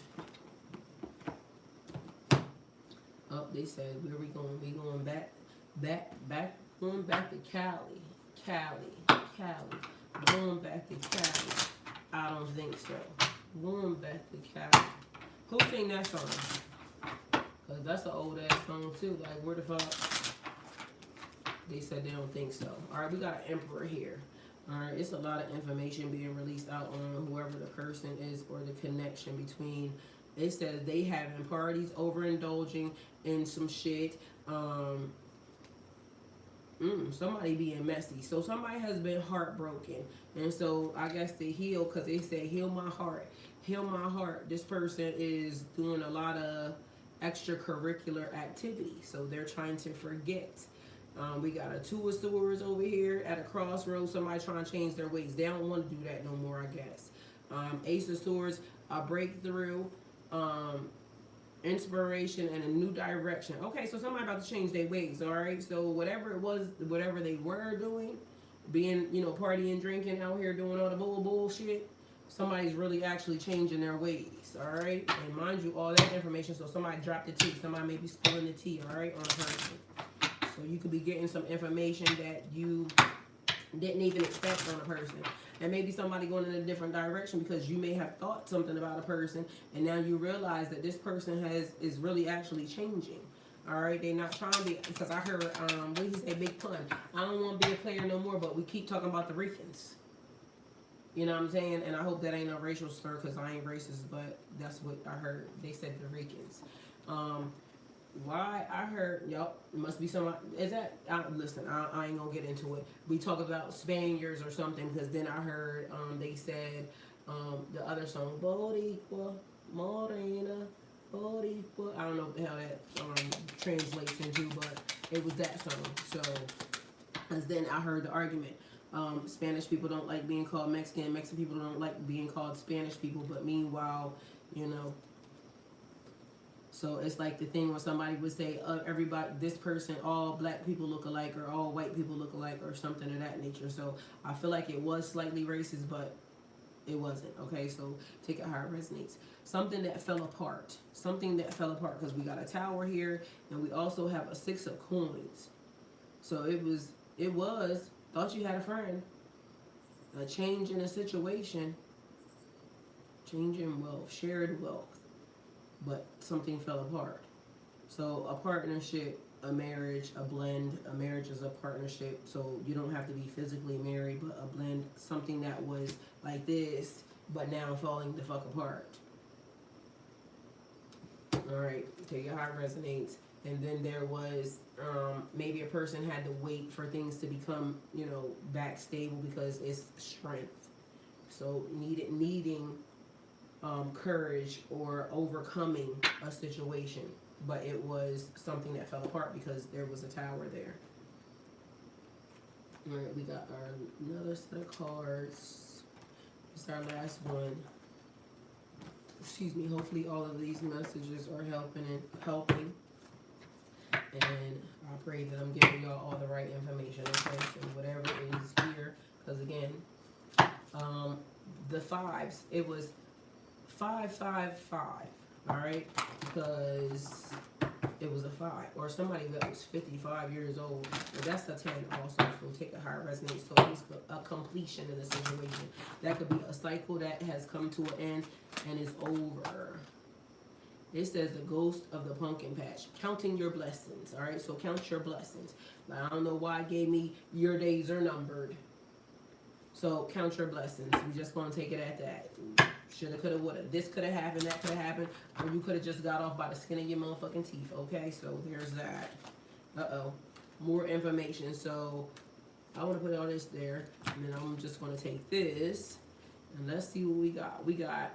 Oh, they said where we going? We going going back to Cali. Going back to Cali. I don't think so. Going back to Cali. Who sing that song? Because that's an old ass song too. Like, where the fuck? They said they don't think so. Alright, we got an emperor here. Alright, it's a lot of information being released out on whoever the person is or the connection between. It says they having parties, overindulging in some shit. Somebody being messy. So somebody has been heartbroken. And so I guess to heal, because they say heal my heart. Heal my heart. This person is doing a lot of extracurricular activity. So they're trying to forget. We got a Two of Swords over here at a crossroads. Somebody trying to change their ways. They don't want to do that no more, I guess. Ace of Swords, a breakthrough. Inspiration and a new direction. Okay, so somebody about to change their ways, all right? So whatever it was, whatever they were doing, being, you know, partying, drinking, out here doing all the bullshit, somebody's really actually changing their ways, all right? And mind you, all that information, so somebody dropped the tea. Somebody may be spilling the tea, all right, on a person. So you could be getting some information that you didn't even expect on a person. And maybe somebody going in a different direction because you may have thought something about a person and now you realize that this person is really actually changing. All right, they're not trying to be, because I heard, what did he say, big pun. I don't want to be a player no more, but we keep talking about the Ricans. You know what I'm saying? And I hope that ain't a racial slur because I ain't racist, but that's what I heard. They said the Ricans. Why I heard, yup, it must be somebody, is that, listen, I ain't gonna get into it. We talk about Spaniards or something, because then I heard, they said, the other song, Boricua, Morena, Boricua, I don't know what the hell that translates into, but it was that song. So, because then I heard the argument, Spanish people don't like being called Mexican, Mexican people don't like being called Spanish people, but meanwhile, you know, so it's like the thing where somebody would say, everybody, this person, all black people look alike or all white people look alike or something of that nature. So I feel like it was slightly racist, but it wasn't. Okay, so take it how it resonates. Something that fell apart. Something that fell apart, because we got a tower here and we also have a 6 of coins. So it was Thought you had a friend. A change in a situation. Change in wealth. Shared wealth. But something fell apart. So a partnership, a marriage, a blend. A marriage is a partnership. So you don't have to be physically married, but a blend. Something that was like this, but now falling the fuck apart. Alright, take it how it resonates. And then there was maybe a person had to wait for things to become, you know, back stable because it's strength. So needing courage or overcoming a situation. But it was something that fell apart because there was a tower there. Alright, we got another set of cards. It's our last one. Excuse me, hopefully all of these messages are helping. And I pray that I'm giving y'all all the right information, okay? So whatever is here, because again, the fives, it was 555, all right? Because it was a 5, or somebody that was 55 years old. But that's a 10 also, so take a higher resonance. So it's a completion in the situation. That could be a cycle that has come to an end and is over. It says the ghost of the pumpkin patch. Counting your blessings, all right? So count your blessings. Now, I don't know why it gave me your days are numbered. So count your blessings. We just going to take it at that. Shoulda, coulda, woulda. This could have happened, that could have happened. Or you could have just got off by the skin of your motherfucking teeth, okay? So there's that. Uh-oh. More information. So I want to put all this there. And then I'm just going to take this. And let's see what we got. We got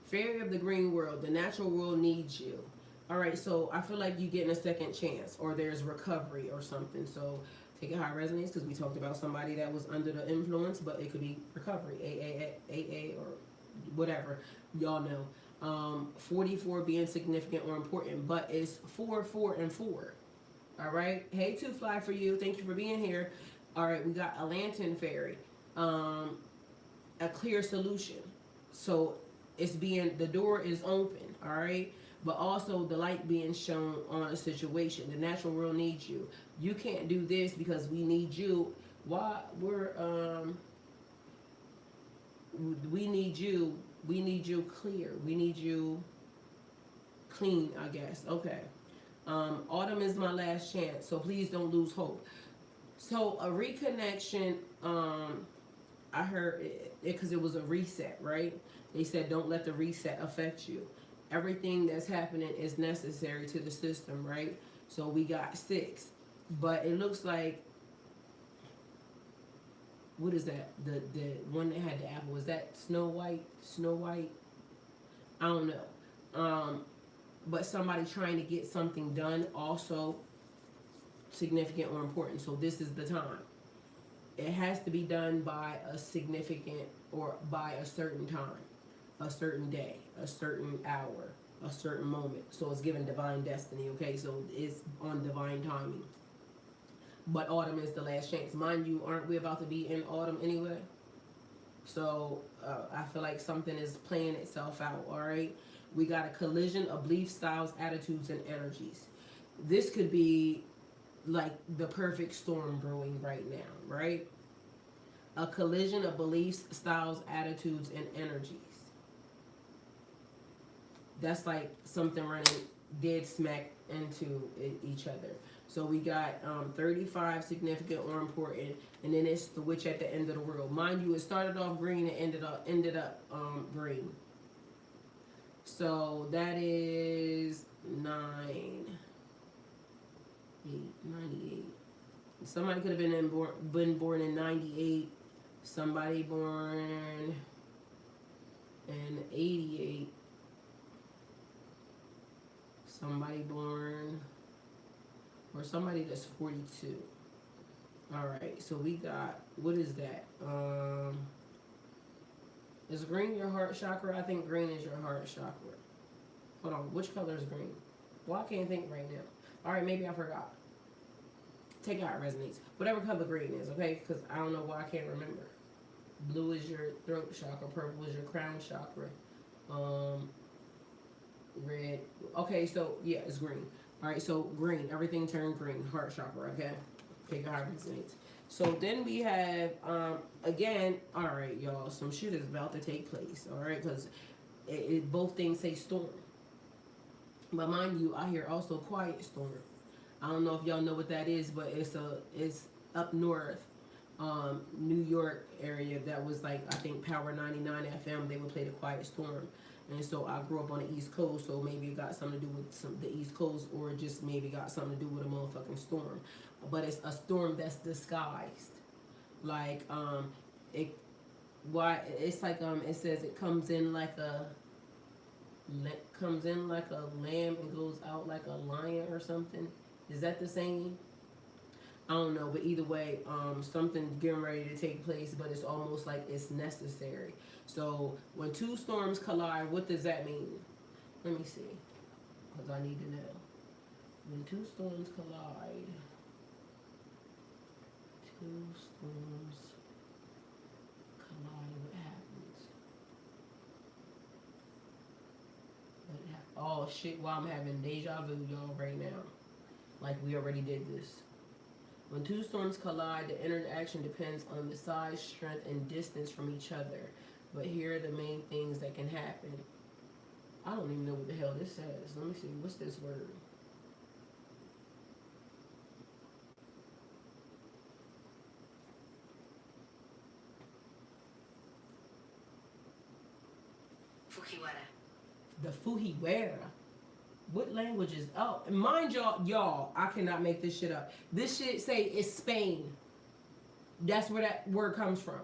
Fairy of the Green World. The natural world needs you. All right, so I feel like you're getting a second chance. Or there's recovery or something. So take it how it resonates, because we talked about somebody that was under the influence, but it could be recovery, AA or whatever. Y'all know. 44 being significant or important, but it's 4, 4, and 4. All right. Hey, Two Fly for you. Thank you for being here. All right, we got a lantern fairy, a clear solution. So it's the door is open. All right. But also the light being shown on a situation. The natural world needs you. You can't do this because we need you. Why we need you. We need you clear. We need you clean, I guess. Okay. Autumn is my last chance, so please don't lose hope. So a reconnection, I heard it because it was a reset, right? They said don't let the reset affect you. Everything that's happening is necessary to the system, right? So we got 6. But it looks like, what is that? The one that had the apple, was that Snow White? Snow White? I don't know. But somebody trying to get something done also significant or important. So this is the time. It has to be done by a significant or by a certain time, a certain day, a certain hour, a certain moment. So it's given divine destiny, okay? So it's on divine timing. But autumn is the last chance. Mind you, aren't we about to be in autumn anyway? So I feel like something is playing itself out, all right? We got a collision of belief styles, attitudes, and energies. This could be like the perfect storm brewing right now, right? A collision of beliefs, styles, attitudes, and energies. That's like something running dead smack into each other. So we got 35 significant or important, and then it's the witch at the end of the world. Mind you, it started off green and ended up green. So that is 9, 8, 98. Somebody could have been born in 98. Somebody born in 88. Somebody born, or somebody that's 42. All right, so we got, what is that? Is green your heart chakra? I think green is your heart chakra. Hold on, which color is green? Well, I can't think right now. All right, maybe I forgot. Take out resonates. Whatever color green is, okay? Because I don't know why I can't remember. Blue is your throat chakra. Purple is your crown chakra. Red. Okay, so yeah, it's green. All right, so green. Everything turned green. Heart chakra, okay? Take it how it resonates. So then we have, again, all right, y'all, some shit is about to take place, all right, because both things say storm. But mind you, I hear also quiet storm. I don't know if y'all know what that is, but it's up north, New York area. That was like, I think Power 99 FM. They would play the Quiet Storm, and so I grew up on the East Coast. So maybe it got something to do with the East Coast, or just maybe got something to do with a motherfucking storm. But it's a storm that's disguised, like it. Why it's like it says it comes in like a lamb and goes out like a lion or something. Is that the saying? I don't know, but either way, something getting ready to take place, but it's almost like it's necessary. So when two storms collide, what does that mean? Let me see, because I need to know. When two storms collide, what happens? Oh shit, well, I'm having deja vu, y'all, right now. Like we already did this. When two storms collide, the interaction depends on the size, strength, and distance from each other. But here are the main things that can happen. I don't even know what the hell this says. Let me see. What's this word? Fujiwara. The Fujiwara. What language is... Oh, mind y'all, I cannot make this shit up. This shit say it's Spain. That's where that word comes from.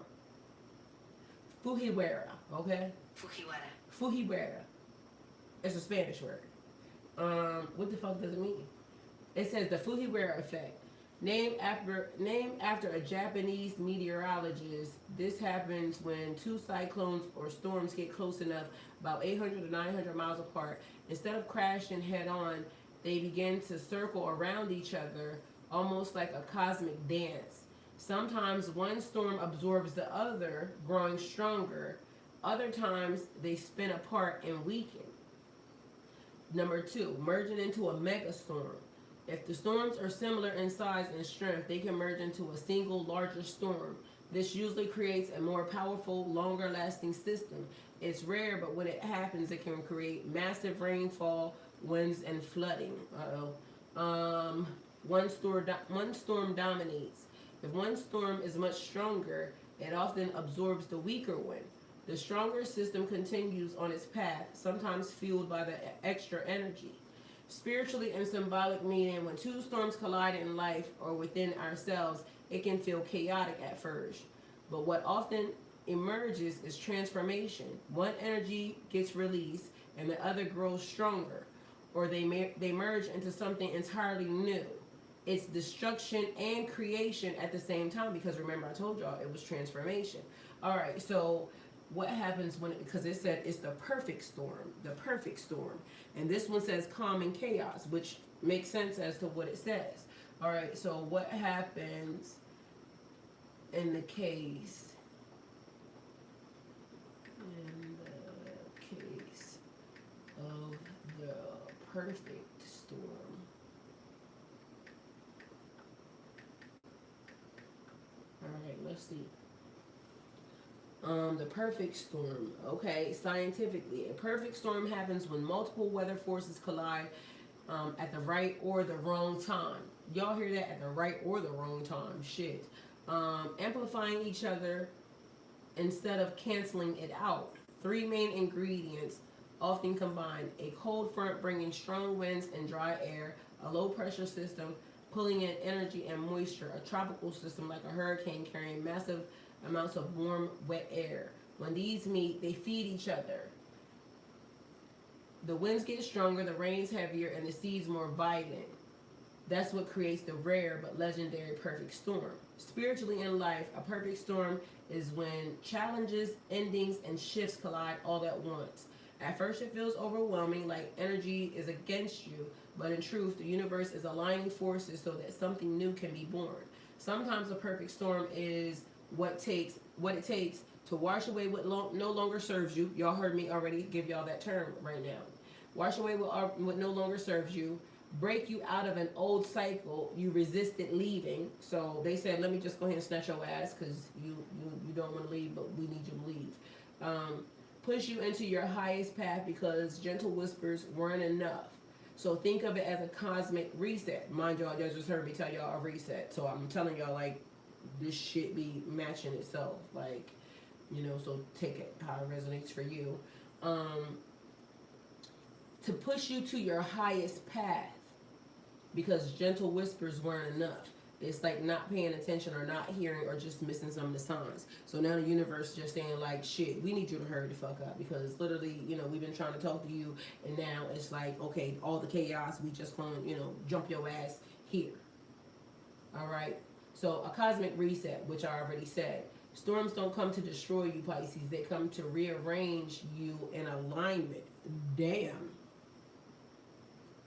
Fujiwara, okay? Fujiwara. Fujiwara. It's a Spanish word. What the fuck does it mean? It says the Fujiwara effect. Named after a Japanese meteorologist, this happens when two cyclones or storms get close enough, about 800 to 900 miles apart. Instead of crashing head on, they begin to circle around each other, almost like a cosmic dance. Sometimes one storm absorbs the other, growing stronger. Other times they spin apart and weaken. Number 2, merging into a megastorm. If the storms are similar in size and strength, they can merge into a single larger storm. This usually creates a more powerful, longer-lasting system. It's rare, but when it happens, it can create massive rainfall, winds, and flooding. One storm dominates. If one storm is much stronger, it often absorbs the weaker one. The stronger system continues on its path, sometimes fueled by the extra energy. Spiritually and symbolic meaning, when two storms collide in life or within ourselves, it can feel chaotic at first. But what often emerges is transformation. One energy gets released and the other grows stronger, or they merge into something entirely new. It's destruction and creation at the same time, because remember I told y'all it was transformation. All right, so what happens when, because it said it's the perfect storm, and this one says calm and chaos, which makes sense as to what it says. All right, so what happens in the case of the perfect storm? All right, let's see. The perfect storm. Okay, scientifically, a perfect storm happens when multiple weather forces collide at the right or the wrong time. Y'all hear that? At the right or the wrong time. Shit. Amplifying each other instead of canceling it out. 3 main ingredients often combined: a cold front bringing strong winds and dry air, a low pressure system pulling in energy and moisture, a tropical system like a hurricane carrying massive amounts of warm, wet air. When these meet, they feed each other. The winds get stronger, the rain's heavier, and the seas more violent. That's what creates the rare but legendary perfect storm. Spiritually in life, a perfect storm is when challenges, endings, and shifts collide all at once. At first it feels overwhelming, like energy is against you, but in truth, the universe is aligning forces so that something new can be born. Sometimes a perfect storm is what it takes to wash away what no longer serves you. Y'all heard me already give y'all that term right now. Wash away what no longer serves you. break you out of an old cycle you resisted leaving. So they said, let me just go ahead and snatch your ass because you don't want to leave, but we need you to leave. Push you into your highest path because gentle whispers weren't enough. So think of it as a cosmic reset. Mind y'all, y'all just heard me tell y'all a reset. So I'm telling y'all, like, this shit be matching itself. Like, so take it how it resonates for you. To push you to your highest path because gentle whispers weren't enough. It's like not paying attention or not hearing or just missing some of the signs. So now the universe just saying like, shit, we need you to hurry the fuck up because literally, we've been trying to talk to you and now it's like, okay, all the chaos, we just gonna, jump your ass here. All right. So a cosmic reset, which I already said. Storms don't come to destroy you, Pisces. They come to rearrange you in alignment. Damn.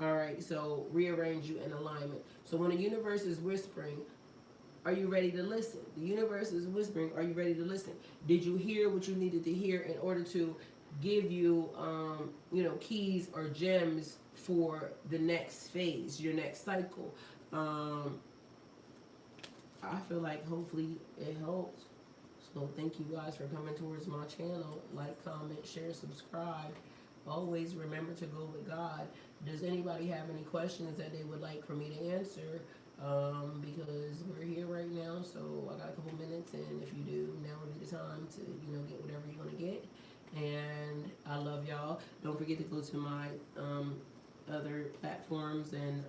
All right, so rearrange you in alignment. So when the universe is whispering, are you ready to listen? The universe is whispering, are you ready to listen? Did you hear what you needed to hear in order to give you, keys or gems for the next phase, your next cycle? I feel like hopefully it helps. So thank you guys for coming towards my channel. Like, comment, share, subscribe. Always remember to go with God. Does anybody have any questions that they would like for me to answer? Because we're here right now, so I got a couple minutes, and if you do, now would be the time to, get whatever you want to get. And I love y'all. Don't forget to go to my other platforms, and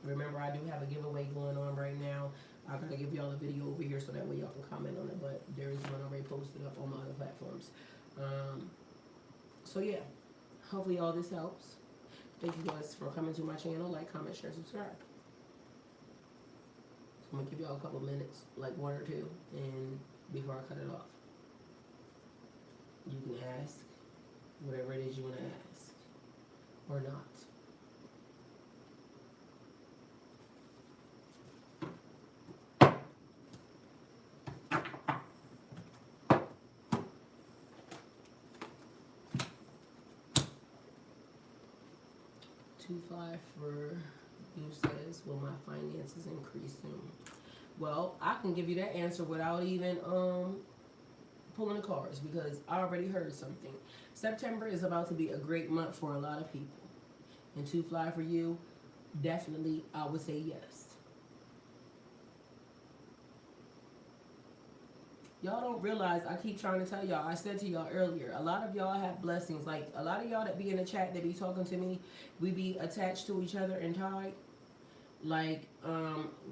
remember, I do have a giveaway going on right now. I gotta give y'all a video over here so that way y'all can comment on it, but there is one already posted up on my other platforms. So yeah, hopefully all this helps. Thank you guys for coming to my channel. Like, comment, share, subscribe. So I'm gonna give y'all a couple minutes, like 1 or 2, and before I cut it off, you can ask whatever it is you want to ask, or not. 2-5 for you says, will my finances increase soon? Well, I can give you that answer without even pulling the cards because I already heard something. September is about to be a great month for a lot of people. And 2-5 for you, definitely I would say yes. Y'all don't realize, I keep trying to tell y'all, I said to y'all earlier, a lot of y'all have blessings. Like, a lot of y'all that be in the chat, that be talking to me, we be attached to each other and tied. Like,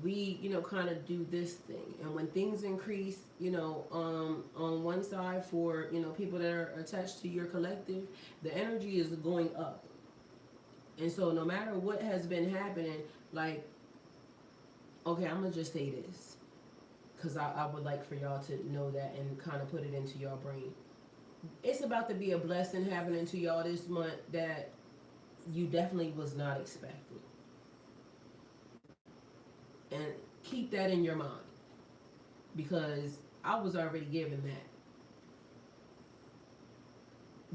we, kind of do this thing. And when things increase, on one side for, people that are attached to your collective, the energy is going up. And so no matter what has been happening, like, okay, I'm going to just say this. Because I would like for y'all to know that and kind of put it into your brain. It's about to be a blessing happening to y'all this month that you definitely was not expecting. And keep that in your mind. Because I was already given that.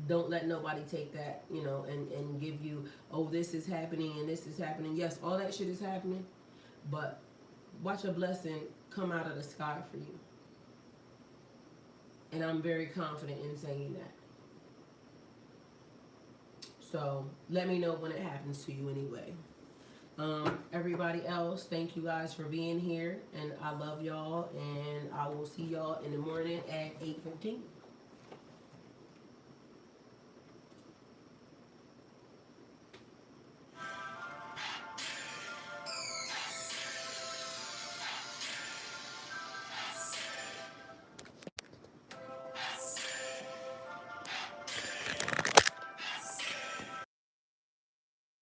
Don't let nobody take that, and give you, oh, this is happening and this is happening. Yes, all that shit is happening. But watch a blessing come out of the sky for you. And I'm very confident in saying that. So let me know when it happens to you anyway. Everybody else, thank you guys for being here. And I love y'all. And I will see y'all in the morning at 8:15.